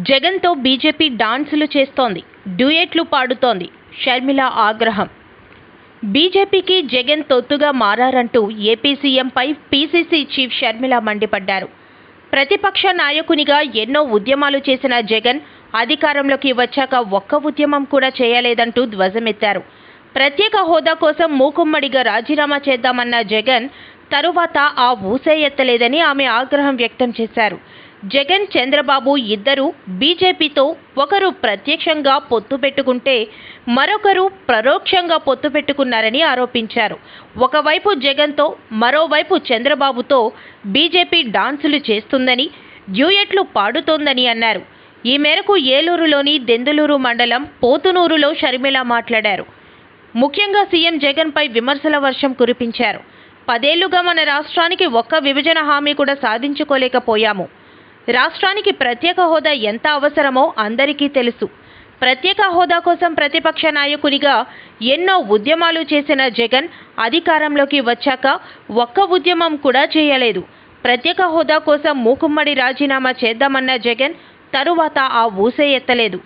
జగన్తో బీజేపీ డాన్సులు చేస్తోంది, డ్యూయెట్లు పాడుతోంది. షర్మిల ఆగ్రహం. బీజేపీకి జగన్ తొత్తుగా మారారంటూ ఏపీ సీఎంపై పీసీసీ చీఫ్ షర్మిల మండిపడ్డారు. ప్రతిపక్ష నాయకునిగా ఎన్నో ఉద్యమాలు చేసిన జగన్ అధికారంలోకి వచ్చాక ఒక్క ఉద్యమం కూడా చేయలేదంటూ ధ్వజమెత్తారు. ప్రత్యేక హోదా కోసం మూకుమ్మడిగా రాజీనామా చేద్దామన్న జగన్ తరువాత ఆ ఊసే ఎత్తలేదని ఆమె ఆగ్రహం వ్యక్తం చేశారు. జగన్, చంద్రబాబు ఇద్దరు బీజేపీతో ఒకరు ప్రత్యక్షంగా పొత్తు పెట్టుకుంటే మరొకరు పరోక్షంగా పొత్తు పెట్టుకున్నారని ఆరోపించారు. ఒకవైపు జగన్తో, మరోవైపు చంద్రబాబుతో బీజేపీ డాన్సులు చేస్తుందని, డ్యూయెట్లు పాడుతోందని అన్నారు. ఈ మేరకు ఏలూరులోని దెందులూరు మండలం పోతునూరులో షర్మిల మాట్లాడారు. ముఖ్యంగా సీఎం జగన్పై విమర్శల వర్షం కురిపించారు. 10 ఏళ్లుగా మన రాష్ట్రానికి ఒక్క విభజన హామీ కూడా సాధించుకోలేకపోయాము. రాష్ట్రానికి ప్రత్యేక హోదా ఎంత అవసరమో అందరికీ తెలుసు. ప్రత్యేక హోదా కోసం ప్రతిపక్ష నాయకునిగా ఎన్నో ఉద్యమాలు చేసిన జగన్ అధికారంలోకి వచ్చాక ఒక్క ఉద్యమం కూడా చేయలేదు. ప్రత్యేక హోదా కోసం మూకుమ్మడి రాజీనామా చేద్దామన్న జగన్ తరువాత ఆ ఊసే ఎత్తలేదు.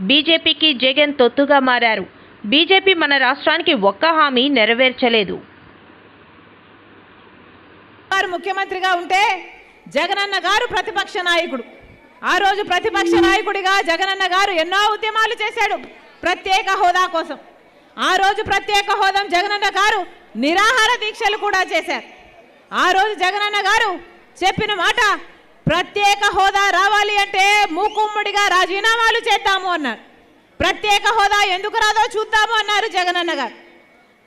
బీజేపీకి జగన్ తొత్తుగా మారారు. బీజేపీ మన రాష్ట్రానికి ఒక్క హామీ నెరవేర్చలేదు. ముఖ్యమంత్రిగా ఉంటే జగనన్న గారు ప్రతిపక్ష నాయకుడు. ఆ రోజు ప్రతిపక్ష నాయకుడిగా జగనన్న గారు ఎన్నో ఉద్యమాలు చేశాడు ప్రత్యేక హోదా కోసం. ఆ రోజు ప్రత్యేక హోదా జగనన్న గారు నిరాహార దీక్షలు కూడా చేశారు. ఆ రోజు జగనన్న గారు చెప్పిన మాట, ప్రత్యేక హోదా రావాలి అంటే మూకుమ్మడిగా రాజీనామాలు చేద్దాము అన్నారు. ప్రత్యేక హోదా ఎందుకు రాదో చూద్దాము అన్నారు జగనన్న గారు.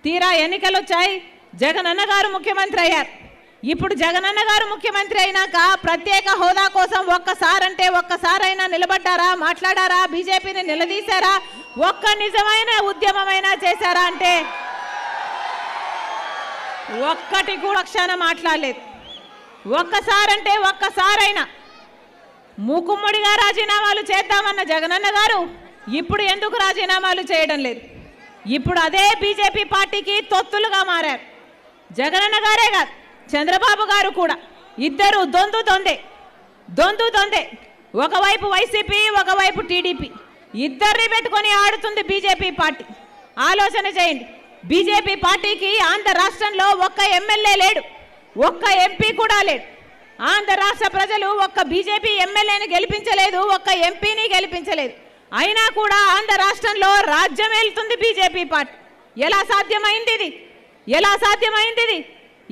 తీరా ఎన్నికలు వచ్చాయి, జగనన్న గారు ముఖ్యమంత్రి అయ్యారు. ఇప్పుడు జగనన్న గారు ముఖ్యమంత్రి అయినాక ప్రత్యేక హోదా కోసం ఒక్కసారైనా నిలబడ్డారా, మాట్లాడారా, బీజేపీని నిలదీశారా, ఒక్క నిజమైన ఉద్యమమైనా చేశారా అంటే ఒక్కటి కూడా క్షణం మాట్లాడలేదు. ఒక్కసారైనా మూకుమ్మడిగా రాజీనామాలు చేద్దామన్న జగనన్న గారు ఇప్పుడు ఎందుకు రాజీనామాలు చేయడం లేదు? ఇప్పుడు అదే బీజేపీ పార్టీకి తొత్తులుగా మారారు. జగనన్న గారే కాదు, చంద్రబాబు గారు కూడా ఇద్దరు దొందే. ఒకవైపు వైసీపీ, ఒకవైపు టీడీపీ, ఇద్దరిని పెట్టుకొని ఆడుతుంది బీజేపీ పార్టీ. ఆలోచన చేయండి. బీజేపీ పార్టీకి ఆంధ్ర రాష్ట్రంలో ఒక్క ఎమ్మెల్యే లేడు, ఒక్క ఎంపీ కూడా లేడు. ఆంధ్ర రాష్ట్ర ప్రజలు ఒక్క బీజేపీ ఎమ్మెల్యేని గెలిపించలేదు, ఒక్క ఎంపీని గెలిపించలేదు. అయినా కూడా ఆంధ్ర రాష్ట్రంలో రాజ్యం ఏలుతుంది బీజేపీ పార్టీ. ఎలా సాధ్యమైంది ఇది?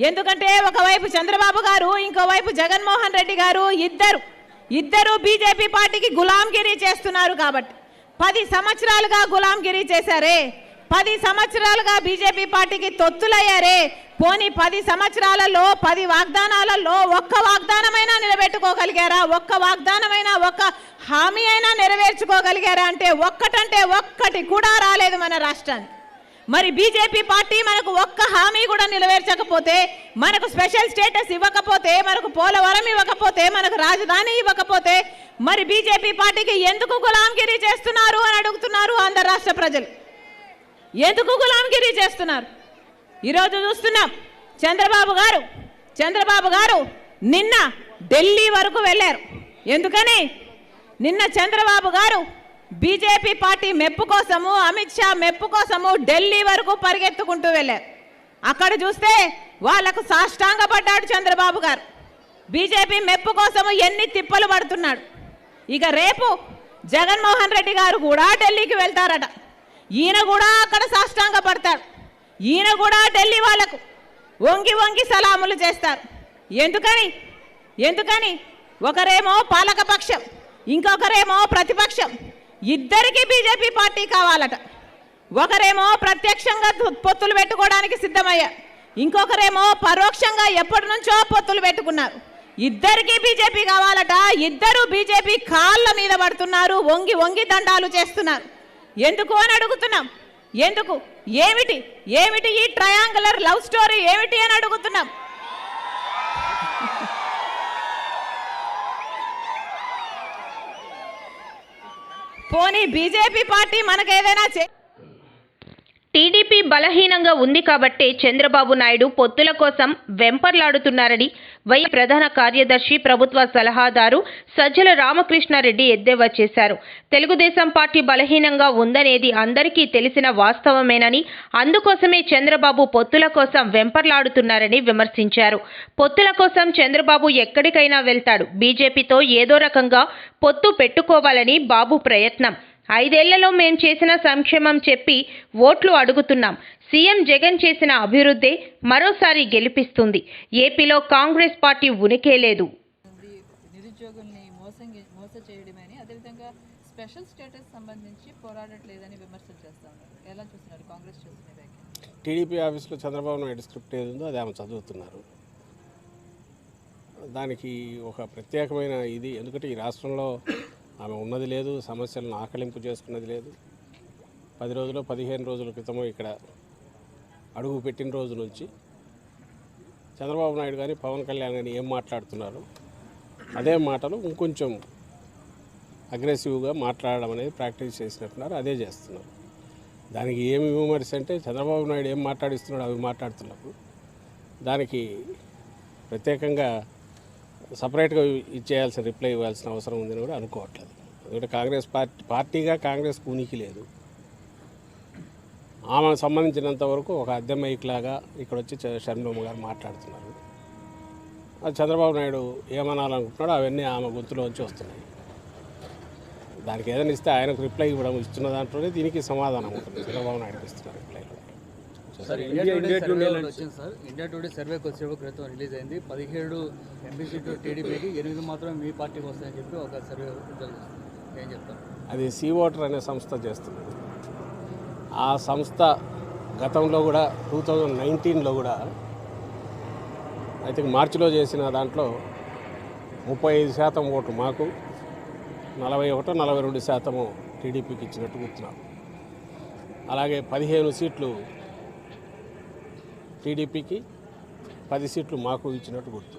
ఎందుకంటే ఒకవైపు చంద్రబాబు గారు, ఇంకోవైపు జగన్మోహన్ రెడ్డి గారు ఇద్దరు బీజేపీ పార్టీకి గులాంగిరీ చేస్తున్నారు. కాబట్టి 10 సంవత్సరాలుగా గులాంగిరీ చేశారే, 10 సంవత్సరాలుగా బీజేపీ పార్టీకి తొత్తులయ్యారే. పోనీ 10 సంవత్సరాలలో 10 వాగ్దానాలలో ఒక్క వాగ్దానమైనా నిలబెట్టుకోగలిగారా? ఒక్క వాగ్దానమైనా, ఒక్క హామీ అయినా నెరవేర్చుకోగలిగారా అంటే ఒక్కటి కూడా రాలేదు మన రాష్ట్రానికి. మరి బీజేపీ పార్టీ మనకు ఒక్క హామీ కూడా నెరవేర్చకపోతే, మనకు స్పెషల్ స్టేటస్ ఇవ్వకపోతే, మనకు పోలవరం ఇవ్వకపోతే, మనకు రాజధాని ఇవ్వకపోతే, మరి బీజేపీ పార్టీకి ఎందుకు గులాంగిరీ చేస్తున్నారు అని అడుగుతున్నారు ఆంధ్ర రాష్ట్ర ప్రజలు. ఎందుకు గులాంగిరీ చేస్తున్నారు? ఈరోజు చూస్తున్నాం, చంద్రబాబు గారు నిన్న ఢిల్లీ వరకు వెళ్ళారు. ఎందుకని? నిన్న చంద్రబాబు గారు బీజేపీ పార్టీ మెప్పు కోసము, అమిత్ షా మెప్పు కోసము ఢిల్లీ వరకు పరిగెత్తుకుంటూ వెళ్ళారు. అక్కడ చూస్తే వాళ్లకు సాష్టాంగపడ్డాడు చంద్రబాబు గారు. బీజేపీ మెప్పు కోసము ఎన్ని తిప్పలు పడుతున్నాడు. ఇక రేపు జగన్మోహన్ రెడ్డి గారు కూడా ఢిల్లీకి వెళ్తారట. ఈయన కూడా అక్కడ సాష్టాంగపడతాడు. ఈయన కూడా ఢిల్లీ వాళ్లకు వంగి సలాములు చేస్తారు. ఎందుకని? ఒకరేమో పాలకపక్షం, ఇంకొకరేమో ప్రతిపక్షం. ఇద్దరికి బీజేపీ పార్టీ కావాలట. ఒకరేమో ప్రత్యక్షంగా పొత్తులు పెట్టుకోవడానికి సిద్ధమయ్యారు, ఇంకొకరేమో పరోక్షంగా ఎప్పటి నుంచో పొత్తులు పెట్టుకున్నారు. ఇద్దరికి బీజేపీ కావాలట. ఇద్దరు బీజేపీ కాళ్ళ మీద పడుతున్నారు, వంగి దండాలు చేస్తున్నారు. ఎందుకు అని అడుగుతున్నాం. ఎందుకు? ఏమిటి ఈ ట్రయాంగులర్ లవ్ స్టోరీ ఏమిటి అని అడుగుతున్నాం. పోనీ బీజేపీ పార్టీ మనకేదైనా టీడీపీ బలహీనంగా ఉంది కాబట్టే చంద్రబాబు నాయుడు పొత్తుల కోసం వెంపర్లాడుతున్నారని వైఎస్ ప్రధాన కార్యదర్శి ప్రభుత్వ సలహాదారు సజ్జల రామకృష్ణారెడ్డి ఎద్దేవా చేశారు. తెలుగుదేశం పార్టీ బలహీనంగా ఉందనేది అందరికీ తెలిసిన వాస్తవమేనని, అందుకోసమే చంద్రబాబు పొత్తుల కోసం వెంపర్లాడుతున్నారని విమర్శించారు. పొత్తుల కోసం చంద్రబాబు ఎక్కడికైనా వెళ్తాడు. బీజేపీతో ఏదో రకంగా పొత్తు పెట్టుకోవాలని బాబు ప్రయత్నం. 5 ఏళ్లలో మేం చేసిన సంక్షేమం చెప్పి ఓట్లు అడుగుతున్నాం. సీఎం జగన్ చేసిన అభివృద్ధి మరోసారి గెలిపిస్తుంది. ఏపీలో కాంగ్రెస్ పార్టీ ఉనికే లేదు. నిరుద్యోగుల్ని మోస చేయడమని, అదేవిధంగా స్పెషల్ స్టేటస్ సంబంధించి పోరాడట్లేదని విమర్శలు చేస్తా ఉన్నారు. ఎలా చూస్తున్నారు కాంగ్రెస్ చేస్తున్న వ్యాఖ్యలు? టీడీపీ ఆఫీస్లో చంద్రబాబు నాయుడు స్క్రిప్ట్ ఏది ఉందో అది ఆమె చదువుతున్నారు. దానికి ఒక ప్రత్యేకమైన ఇది, ఎందుకంటే ఈ రాష్ట్రంలో ఆమె ఉన్నది లేదు, సమస్యలను ఆకలింపు చేసుకున్నది లేదు. 10 రోజులు 15 రోజుల క్రితము ఇక్కడ అడుగు పెట్టిన రోజు నుంచి చంద్రబాబు నాయుడు కానీ పవన్ కళ్యాణ్ కానీ ఏం మాట్లాడుతున్నారు అదే మాటలు ఇంకొంచెం అగ్రెసివ్గా మాట్లాడడం అనేది ప్రాక్టీస్ చేసినట్టున్నారు, అదే చేస్తున్నారు. దానికి ఏమి విమర్శ అంటే చంద్రబాబు నాయుడు ఏం మాట్లాడిస్తున్నాడు అవి మాట్లాడుతున్నప్పుడు దానికి ప్రత్యేకంగా సపరేట్గా ఇచ్చేయాల్సిన రిప్లై ఇవ్వాల్సిన అవసరం ఉందని కూడా అనుకోవట్లేదు. ఎందుకంటే కాంగ్రెస్ పార్టీగా కాంగ్రెస్కు ఉనికి లేదు. ఆమెకు సంబంధించినంత వరకు ఒక అద్దె మైక్ లాగా ఇక్కడ వచ్చి షర్మిలమ్మ గారు మాట్లాడుతున్నారు. అది చంద్రబాబు నాయుడు ఏమనాలనుకుంటున్నాడో అవన్నీ ఆమె గొంతులోంచి వస్తున్నాయి. దానికి ఏదైనా ఇస్తే ఆయనకు రిప్లై ఇవ్వడం ఇస్తున్న దాంట్లోనే దీనికి సమాధానం ఉంటుంది. చంద్రబాబు నాయుడుకి ఇస్తున్న రిప్లైలో. ఇండియా టుడే సర్వే కొద్దిసేపు క్రితం రిలీజ్ అయింది. 17 ఎంపీ సీట్లు టీడీపీకి, 8 మాత్రం మీ పార్టీకి వస్తాయని చెప్పి ఒక సర్వే ఏం చెప్తారు? అది సీ ఓటర్ అనే సంస్థ చేస్తుంది. ఆ సంస్థ గతంలో కూడా 2019లో కూడా ఐ థింక్ మార్చిలో చేసిన దాంట్లో 35% ఓటు మాకు, 41-42% టీడీపీకి ఇచ్చినట్టు గుర్తున్నాం. అలాగే 15 సీట్లు టీడీపీకి, 10 సీట్లు మాకు ఇచ్చినట్టు గుర్తు.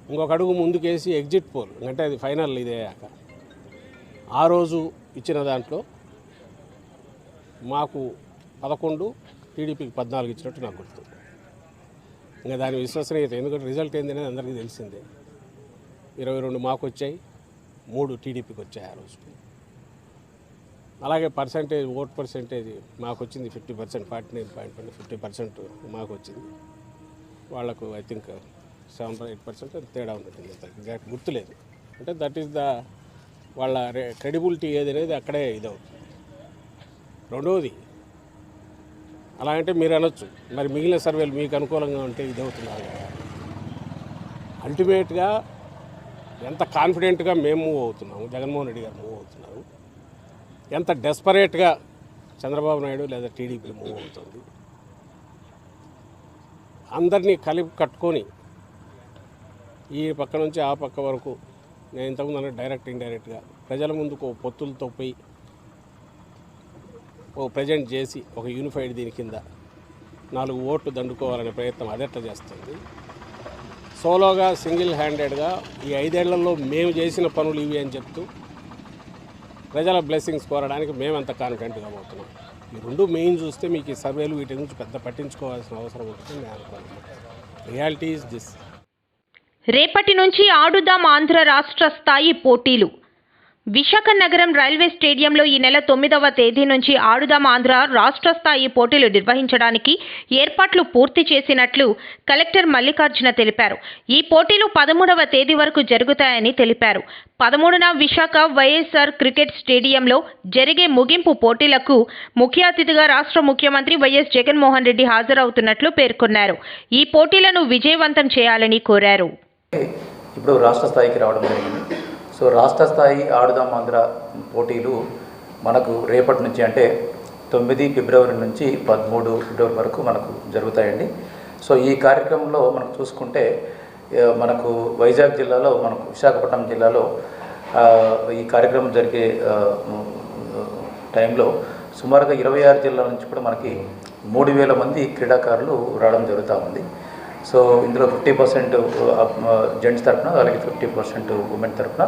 ఇంకొక అడుగు ముందుకేసి ఎగ్జిట్ పోల్ అంటే అది ఫైనల్ ఇదేయాక ఆ రోజు ఇచ్చిన దాంట్లో మాకు 11, టీడీపీకి 14 ఇచ్చినట్టు నాకు గుర్తు. ఇంకా దాని విశ్వసనీయత, ఎందుకంటే రిజల్ట్ ఏందనేది అందరికీ తెలిసిందే. 22 మాకు వచ్చాయి, 3 టీడీపీకి వచ్చాయి ఆ రోజు. అలాగే ఓట్ పర్సెంటేజ్ మాకు వచ్చింది 50%, 49.1 50% మాకు వచ్చింది. వాళ్లకు ఐ థింక్ 7-8% తేడా ఉంటుంది, ఎగ్జాక్ట్ గుర్తులేదు. అంటే దట్ ఈస్ ద వాళ్ళ క్రెడిబిలిటీ ఏది అనేది అక్కడే ఇదవుతుంది. రెండవది అలా అంటే మీరు అనొచ్చు, మరి మిగిలిన సర్వేలు మీకు అనుకూలంగా ఉంటే ఇదవుతున్నారు కదా. అల్టిమేట్గా ఎంత కాన్ఫిడెంట్గా మేము మూవ్ అవుతున్నాము, జగన్మోహన్ రెడ్డి గారు మూవ్ అవుతున్నారు, ఎంత డెస్పరేట్గా చంద్రబాబు నాయుడు లేదా టీడీపీ మూవ్ అవుతుంది. అందరినీ కలిపి కట్టుకొని ఈ పక్క నుంచి ఆ పక్క వరకు, నేను ఇంతకుముందు డైరెక్ట్ ఇండైరెక్ట్గా ప్రజల ముందుకు పొత్తులతో పోయి ప్రజెంట్ చేసి ఒక యూనిఫైడ్ దీని కింద 4 ఓట్లు దండుకోవాలనే ప్రయత్నం అదెట్లా చేస్తుంది. సోలోగా సింగిల్ హ్యాండెడ్గా ఈ 5 ఏళ్లలో మేము చేసిన పనులు ఇవి అని చెప్తూ ప్రజల బ్లెస్సింగ్స్ కోరడానికి మేమంత కాన్ఫిడెంట్గా పోతున్నాం. ఈ 2 మెయిన్ చూస్తే మీకు ఈ సర్వేలు వీటి గురించి పెద్ద పట్టించుకోవాల్సిన అవసరం ఉంటుంది నేను అనుకోను. Reality is this. రేపటి నుంచి ఆడుదాం ఆంధ్ర రాష్ట్ర స్థాయి పోటీలు. విశాఖ నగరం రైల్వే స్టేడియంలో ఈ నెల 9వ తేదీ నుంచి ఆడుదాం ఆంధ్ర రాష్ట్ర స్థాయి పోటీలు నిర్వహించడానికి ఏర్పాట్లు పూర్తి చేసినట్లు కలెక్టర్ మల్లికార్జున తెలిపారు. ఈ పోటీలు 13వ తేదీ వరకు జరుగుతాయని తెలిపారు. 13న విశాఖ వైఎస్ఆర్ క్రికెట్ స్టేడియంలో జరిగే ముగింపు పోటీలకు ముఖ్య అతిథిగా రాష్ట్ర ముఖ్యమంత్రి వైఎస్ జగన్మోహన్ రెడ్డి హాజరవుతున్నట్లు పేర్కొన్నారు. ఈ పోటీలను విజయవంతం చేయాలని కోరారు. ఇప్పుడు రాష్ట్ర స్థాయికి రావడం జరిగింది. సో రాష్ట్ర స్థాయి ఆడుదాం ఆంధ్ర పోటీలు మనకు రేపటి నుంచి అంటే 9 ఫిబ్రవరి నుంచి 13 ఫిబ్రవరి వరకు మనకు జరుగుతాయండి. సో ఈ కార్యక్రమంలో మనకు చూసుకుంటే మనకు వైజాగ్ జిల్లాలో, మనకు విశాఖపట్నం జిల్లాలో ఈ కార్యక్రమం జరిగే టైంలో సుమారుగా 26 జిల్లాల నుంచి కూడా మనకి 3000 మంది క్రీడాకారులు రావడం జరుగుతూ ఉంది. సో ఇందులో 50% జెంట్స్ తరఫున, అలాగే 50% ఉమెన్ తరఫున,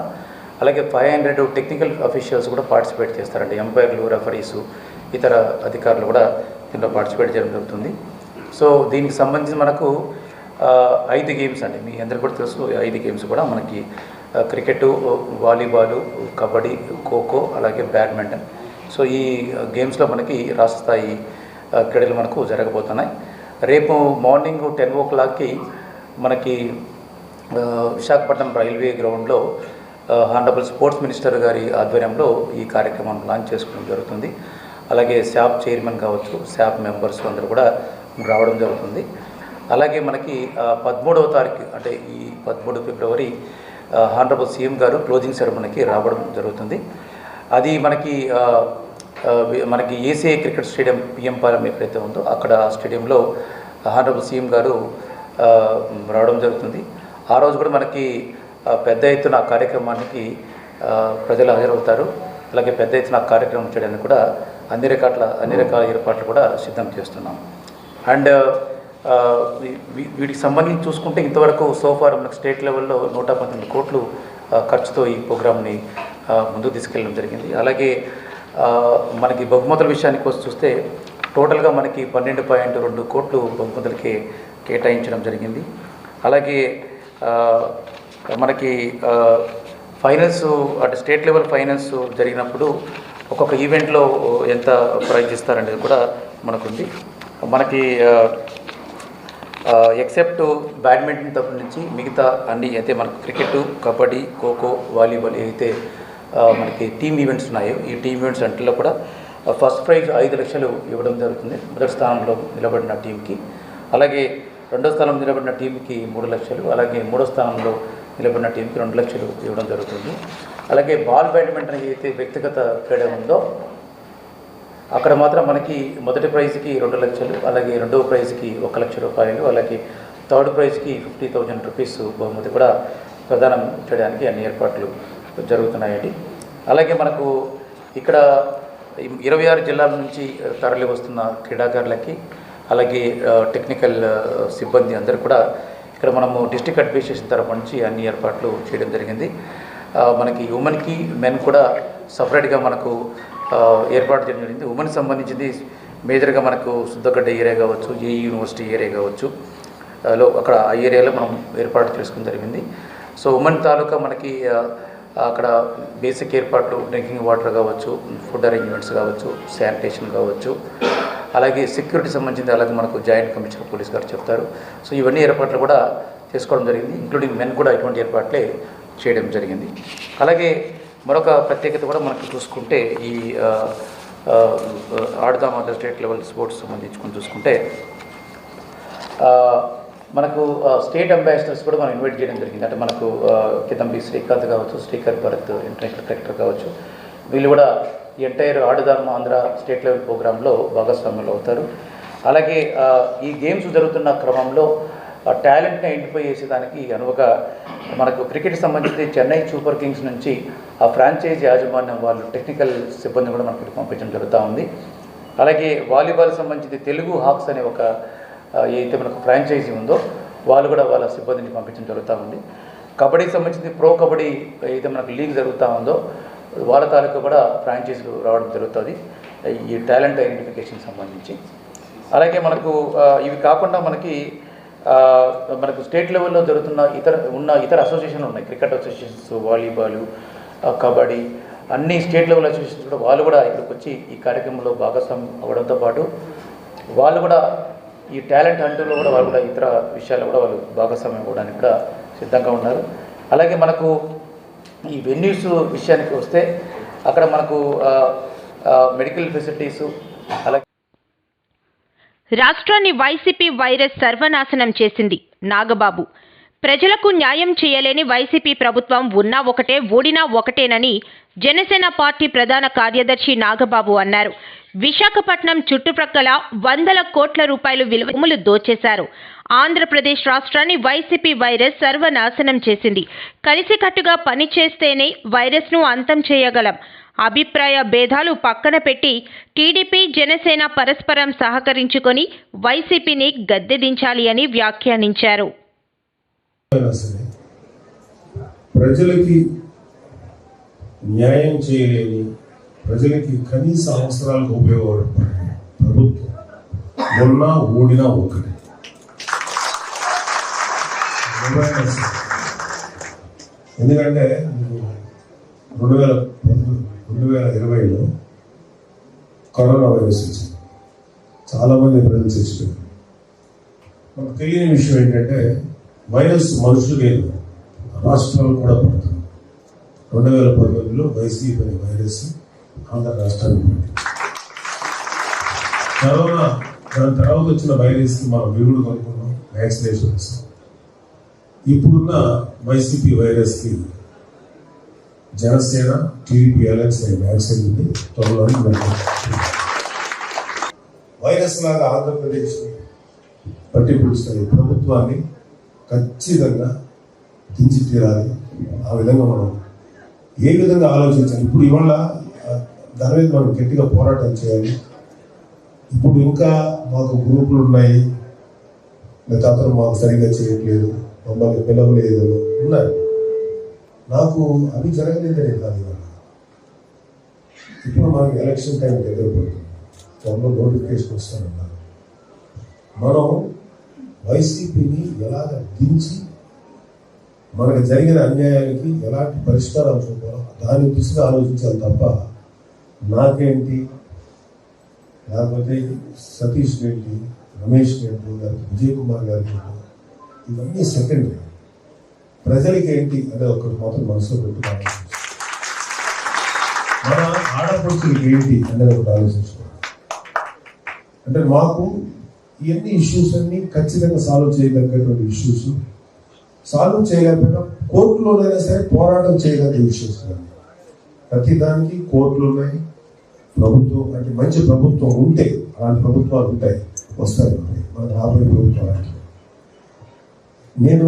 అలాగే 500 టెక్నికల్ అఫీషియల్స్ కూడా పార్టిసిపేట్ చేస్తారండి. ఎంపైర్లు, రెఫరీసు, ఇతర అధికారులు కూడా దీంట్లో పార్టిసిపేట్ చేయడం జరుగుతుంది. సో దీనికి సంబంధించి మనకు 5 గేమ్స్ అండి, మీ అందరికీ కూడా తెలుసు. 5 గేమ్స్ కూడా మనకి క్రికెట్, వాలీబాలు, కబడ్డీ, ఖోఖో, అలాగే బ్యాడ్మింటన్. సో ఈ గేమ్స్లో మనకి రాష్ట్ర స్థాయి క్రీడలు మనకు జరగబోతున్నాయి. రేపు మార్నింగ్ 10 o'clockకి మనకి విశాఖపట్నం రైల్వే గ్రౌండ్లో హానరబుల్ స్పోర్ట్స్ మినిస్టర్ గారి ఆధ్వర్యంలో ఈ కార్యక్రమాన్ని లాంచ్ చేసుకోవడం జరుగుతుంది. అలాగే శాప్ చైర్మన్ కావచ్చు, శాప్ మెంబర్స్ అందరూ కూడా రావడం జరుగుతుంది. అలాగే మనకి 13వ తారీఖు అంటే ఈ 13 ఫిబ్రవరి హానరబుల్ సీఎం గారు క్లోజింగ్ సెరమనీకి రావడం జరుగుతుంది. అది మనకి ACI cricket stadium PM Palem ఎక్కడైతే ఉందో అక్కడ స్టేడియంలో హానరబుల్ సీఎం గారు రావడం జరుగుతుంది. ఆ రోజు కూడా మనకి పెద్ద ఎత్తున ఆ కార్యక్రమానికి ప్రజలు హాజరవుతారు. అలాగే పెద్ద ఎత్తున ఆ కార్యక్రమం చేయడానికి కూడా అన్ని రకాల ఏర్పాట్లు కూడా సిద్ధం చేస్తున్నాం. అండ్ వీటికి సంబంధించి చూసుకుంటే ఇంతవరకు సోఫార్ మనకు స్టేట్ లెవెల్లో 119 కోట్లు ఖర్చుతో ఈ ప్రోగ్రామ్ని ముందుకు తీసుకెళ్ళడం జరిగింది. అలాగే మనకి బహుమతుల విషయానికి వచ్చి చూస్తే టోటల్గా మనకి 12.2 కోట్లు బహుమతులకి కేటాయించడం జరిగింది. అలాగే మనకి ఫైనల్స్ అంటే స్టేట్ లెవెల్ ఫైనల్స్ జరిగినప్పుడు ఒక్కొక్క ఈవెంట్లో ఎంత ప్రైజ్ ఇస్తారనేది కూడా మనకుంది. మనకి ఎక్సెప్ట్ బ్యాడ్మింటన్ తరపు నుంచి మిగతా అన్ని అయితే మనకు క్రికెట్, కబడ్డీ, ఖోఖో, వాలీబాల్ అయితే మనకి టీమ్ ఈవెంట్స్ ఉన్నాయో ఈ టీమ్ ఈవెంట్స్ అంటలో కూడా ఫస్ట్ ప్రైజ్ 5 లక్షలు ఇవ్వడం జరుగుతుంది మొదటి స్థానంలో నిలబడిన టీంకి. అలాగే రెండో స్థానంలో నిలబడిన టీంకి 3 లక్షలు, అలాగే మూడో స్థానంలో నిలబడిన టీంకి 2 లక్షలు ఇవ్వడం జరుగుతుంది. అలాగే బాల్ బ్యాడ్మింటన్ అయితే వ్యక్తిగత క్రీడ ఉందో అక్కడ మాత్రం మనకి మొదటి ప్రైజ్కి 2 లక్షలు, అలాగే రెండవ ప్రైజ్కి 1 లక్ష రూపాయలు, అలాగే థర్డ్ ప్రైజ్కి 50,000 రూపీస్ బహుమతి కూడా ప్రదానం చేయడానికి అన్ని ఏర్పాట్లు జరుగుతున్నాయండి. అలాగే మనకు ఇక్కడ 26 జిల్లాల నుంచి తరలి వస్తున్న క్రీడాకారులకి అలాగే టెక్నికల్ సిబ్బంది అందరూ కూడా ఇక్కడ మనము డిస్ట్రిక్ట్ అడ్మినిస్ట్రేషన్ తరఫు నుంచి అన్ని ఏర్పాట్లు చేయడం జరిగింది. మనకి ఉమెన్కి మెన్ కూడా సపరేట్గా మనకు ఏర్పాటు చేయడం జరిగింది. ఉమెన్కి సంబంధించింది మేజర్గా మనకు సుద్దగడ్డ ఏరియా కావచ్చు, ఏ యూనివర్సిటీ ఏరియా కావచ్చు అక్కడ ఆ ఏరియాలో మనం ఏర్పాటు చేసుకోవడం జరిగింది. సో ఉమెన్ తాలూకా మనకి అక్కడ బేసిక్ ఏర్పాట్లు డ్రింకింగ్ వాటర్ కావచ్చు, ఫుడ్ అరేంజ్మెంట్స్ కావచ్చు, శానిటేషన్ కావచ్చు, అలాగే సెక్యూరిటీ సంబంధించింది అలాగే మనకు జాయింట్ కమిషనర్ పోలీస్ గారు చెప్తారు. సో ఇవన్నీ ఏర్పాట్లు కూడా చేసుకోవడం జరిగింది. ఇంక్లూడింగ్ మెన్ కూడా ఇటువంటి ఏర్పాట్లే చేయడం జరిగింది. అలాగే మరొక ప్రత్యేకత కూడా మనకు చూసుకుంటే ఈ ఆడుదాం అదర్ స్టేట్ లెవెల్ స్పోర్ట్స్ సంబంధించుకొని చూసుకుంటే మనకు స్టేట్ అంబాసిడర్స్ కూడా మనం ఇన్వైట్ చేయడం జరిగింది. అంటే మనకు కిదంబి శ్రీకాంత్ కావచ్చు, శ్రీకర్ భరత్ ఇంటర్నేషనల్ డైరెక్టర్ కావచ్చు, వీళ్ళు కూడా ఈ ఎంటైర్ ఆడుదాం ఆంధ్ర స్టేట్ లెవెల్ ప్రోగ్రాంలో భాగస్వాములు అవుతారు. అలాగే ఈ గేమ్స్ జరుగుతున్న క్రమంలో టాలెంట్ని ఐడెంటిఫై చేసేదానికి అనువుగా మనకు క్రికెట్ సంబంధించి చెన్నై సూపర్ కింగ్స్ నుంచి ఆ ఫ్రాంచైజీ యాజమాన్యం వాళ్ళు టెక్నికల్ సిబ్బంది కూడా మనకు పంపించడం జరుగుతూ ఉంది. అలాగే వాలీబాల్ సంబంధించి తెలుగు హాక్స్ అనే ఒక ఏదైతే మనకు ఫ్రాంచైజీ ఉందో వాళ్ళు కూడా వాళ్ళ సిబ్బందిని పంపించడం జరుగుతూ ఉంది. కబడ్డీకి సంబంధించి ప్రో కబడ్డీ ఏదైతే మనకు లీగ్ జరుగుతూ ఉందో వాళ్ళ తాలూకా కూడా ఫ్రాంచైజీలు రావడం జరుగుతుంది ఈ టాలెంట్ ఐడెంటిఫికేషన్ సంబంధించి. అలాగే మనకు ఇవి కాకుండా మనకు స్టేట్ లెవెల్లో జరుగుతున్న ఇతర అసోసియేషన్లు ఉన్నాయి. క్రికెట్ అసోసియేషన్స్, వాలీబాలు, కబడ్డీ అన్ని స్టేట్ లెవెల్ అసోసియేషన్స్ కూడా వాళ్ళు కూడా ఇక్కడికి వచ్చి ఈ కార్యక్రమంలో భాగస్వామ్యం అవ్వడంతో పాటు వాళ్ళు కూడా ఈ టాలెంట్ హంట్లో కూడా వాళ్ళు కూడా ఇతర విషయాలు కూడా వాళ్ళు భాగస్వామ్యం అవ్వడానికి కూడా సిద్ధంగా ఉన్నారు. అలాగే మనకు ఈ వెన్యూస్ విషయానికి వస్తే అక్కడ మనకు మెడికల్ ఫెసిలిటీసు అలాగే రాష్ట్రాన్ని వైసీపీ వైరస్ సర్వనాశనం చేసింది. నాగబాబు ప్రజలకు న్యాయం చేయలేని వైసీపీ ప్రభుత్వం ఉన్నా ఒకటే ఓడినా ఒకటేనని జనసేన పార్టీ ప్రధాన కార్యదర్శి నాగబాబు అన్నారు. విశాఖపట్నం చుట్టుప్రక్కల 100 కోట్ల రూపాయలు విలువ భూములు దోచేశారు. ఆంధ్రప్రదేశ్ రాష్ట్రాన్ని వైసీపీ వైరస్ సర్వనాశనం చేసింది. కలిసికట్టుగా పనిచేస్తేనే వైరస్ను అంతం చేయగలం. అభిప్రాయ భేదాలు పక్కన పెట్టి టీడీపీ, జనసేన పరస్పరం సహకరించుకొని వైసీపీని గద్దెదించాలి అని వ్యాఖ్యానించారు. ప్రజలకి న్యాయం చేయలేని, ప్రజలకి కనీస అవసరాలకు ఉపయోగపడే ప్రభుత్వం మొన్న ఓడినా ఒకటి. అవేర్నెస్. ఎందుకంటే 2020లో కరోనా వైరస్ వచ్చింది, చాలామంది ప్రజలు చచ్చిపోయారు. మనకు తెలియని విషయం ఏంటంటే వైరస్ మనుషులు లేదు, రాష్ట్రాలు కూడా పడుతుంది. 2019లో వైసీపీ అనే వైరస్ ఆంధ్ర రాష్ట్రానికి పడింది. కరోనా దాని తర్వాత వచ్చిన వైరస్కి మనం విరుగుడు కనుక్కున్నాం, వ్యాక్సినేషన్ ఇస్తాం. ఇప్పుడున్న వైసీపీ వైరస్కి జనసేన టీడీపీ అలయన్స్ అనే వ్యాక్సిన్ ఉంది, త్వరలోనే వైరస్ లాగా ఆంధ్రప్రదేశ్ని పట్టిపుడుస్తున్న ప్రభుత్వాన్ని ఖచ్చితంగా దించి తీరాలి. ఆ విధంగా మనం ఏ విధంగా ఆలోచించాలి. ఇప్పుడు ఇవాళ దాని మీద మనం గట్టిగా పోరాటం చేయాలి. ఇప్పుడు ఇంకా మాకు గ్రూపులు ఉన్నాయి, అతను మాకు సరిగ్గా చేయట్లేదు, మమ్మల్ని పిలవలేదు ఉన్నారు. నాకు అవి జరగలేదని కాదు. ఇవాళ ఇప్పుడు మనకి ఎలక్షన్ టైం దగ్గర పడుతుంది, త్వరలో నోటిఫికేషన్ వస్తానన్నారు. మనం వైసీపీని ఎలాగ దించి మనకు జరిగిన అన్యాయానికి ఎలాంటి పరిష్కారాలు చూపాలో దాని దిశగా ఆలోచించాలి తప్ప నాకేంటి, లేకపోతే సతీష్ ఏంటి, రమేష్ ఏంటి, లేకపోతే విజయ్ కుమార్ గారికి ఇవన్నీ సెకండరీ. ప్రజలకి ఏంటి అనేది ఒకటి మాత్రం మనసులో పెట్టుకోవాలి. మన ఆడపడుచులకి ఏంటి అనేది ఒకటి ఆలోచించుకోవాలి. అంటే మాకు ఇవన్నీ ఇష్యూస్ అన్ని ఖచ్చితంగా సాల్వ్ చేయగలిగేటువంటి ఇష్యూస్, సాల్వ్ చేయలేకపోయినా కోర్టులోనైనా సరే పోరాటం చేయగలిగే ఇష్యూస్. ప్రతి దానికి కోర్టులు ఉన్నాయి. ప్రభుత్వం అంటే మంచి ప్రభుత్వం ఉంటే, అలాంటి ప్రభుత్వాలు ఉంటాయి, వస్తాయి. మన రాబోయే ప్రభుత్వాలు నేను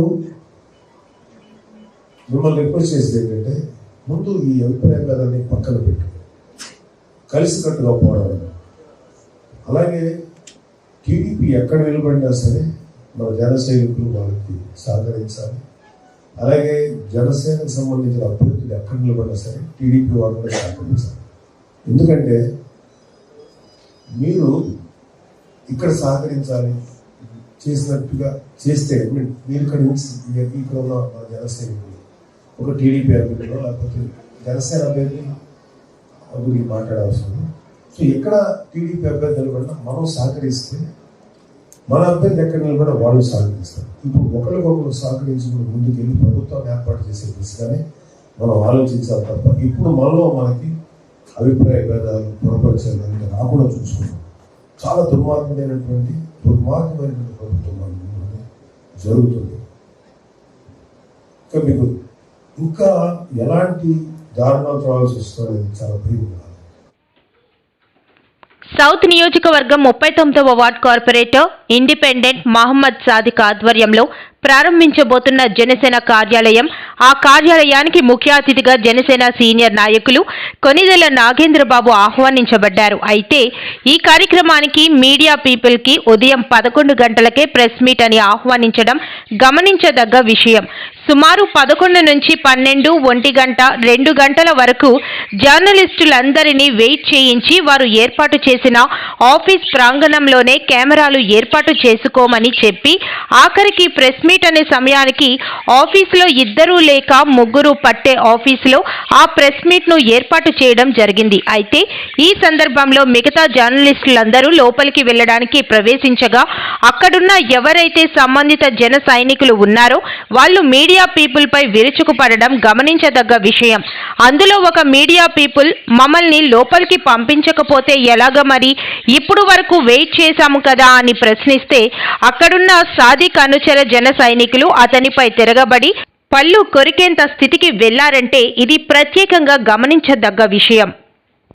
మిమ్మల్ని రిక్వెస్ట్ చేసేది ఏంటంటే, ముందు ఈ అభిప్రాయాలన్నీ పక్కన పెట్టి కలిసికట్టుగా పోరాడాలి. అలాగే టీడీపీ ఎక్కడ నిలబడినా సరే మన జన సైనికులు వాళ్ళకి సహకరించాలి. అలాగే జనసేనకు సంబంధించిన అభ్యర్థులు ఎక్కడ నిలబడినా సరే టీడీపీ వాళ్ళు కూడా సహకరించాలి. ఎందుకంటే మీరు ఇక్కడ సహకరించాలి, చేసినట్టుగా చేస్తే మీరు ఇక్కడ నుంచి ఇక్కడ ఉన్న మన జనసైనికులు ఒక టీడీపీ అభ్యర్థులు లేకపోతే జనసేన అభ్యర్థి గురించి మాట్లాడాల్సింది. సో ఎక్కడ టీడీపీ అభ్యర్థి నిలబడినా మనం సహకరిస్తే మన అభ్యర్థి ఎక్కడ నిలబడినా వాళ్ళు సహకరిస్తారు. ఇప్పుడు ఒకరికొకరు సహకరించుకుని ముందుకెళ్ళి ప్రభుత్వాన్ని ఏర్పాటు చేసే దిశగానే మనం ఆలోచించాలి తప్ప ఇప్పుడు మనలో మనకి అభిప్రాయ భేదాలు పొరపరిచాలు అంటే రాకుండా చూసుకున్నాం. చాలా దుర్మార్గమైనటువంటి ప్రభుత్వం జరుగుతుంది. ఇంకా మీకు ఇంకా ఎలాంటి దారుణాలు చూడాల్సి వస్తుంది చాలా భయం. సౌత్ నియోజకవర్గం 39వ ward corporator independent Mohammed Sadiq ఆధ్వర్యంలో ప్రారంభించబోతున్న జనసేన కార్యాలయం. ఆ కార్యాలయానికి ముఖ్య అతిథిగా జనసేన సీనియర్ నాయకులు కొనిదెల నాగేంద్రబాబు ఆహ్వానించబడ్డారు. అయితే ఈ కార్యక్రమానికి మీడియా పీపుల్కి ఉదయం 11 గంటలకే ప్రెస్ మీట్ అని ఆహ్వానించడం గమనించదగ్గ విషయం. సుమారు 11 నుంచి 12, 1 గంట, 2 గంటల వరకు జర్నలిస్టులందరినీ వెయిట్ చేయించి వారు ఏర్పాటు చేసిన ఆఫీస్ ప్రాంగణంలోనే కెమెరాలు ఏర్పాటు చేసుకోమని చెప్పి ఆఖరికి ప్రెస్ మీట్ అనే సమయానికి ఆఫీసులో 2 లేక 3 పట్టే ఆఫీసులో ఆ ప్రెస్ మీట్ ను ఏర్పాటు చేయడం జరిగింది. అయితే ఈ సందర్భంలో మిగతా జర్నలిస్టులందరూ లోపలికి వెళ్లడానికి ప్రవేశించగా అక్కడున్న ఎవరైతే సంబంధిత జన సైనికులు ఉన్నారో వాళ్ళు మీడియా పీపుల్ పై విరుచుకుపడడం గమనించదగ్గ విషయం. అందులో ఒక మీడియా పీపుల్ మమ్మల్ని లోపలికి పంపించకపోతే ఎలాగ మరి, ఇప్పుడు వరకు వెయిట్ చేశాము కదా అని ప్రశ్నిస్తే అక్కడున్న సాదిక్ అనుచర జన సైనికులు అతనిపై తిరగబడి పళ్ళు కొరికేంత స్థితికి వెళ్లారంటే ఇది ప్రత్యేకంగా గమనించదగ్గ విషయం.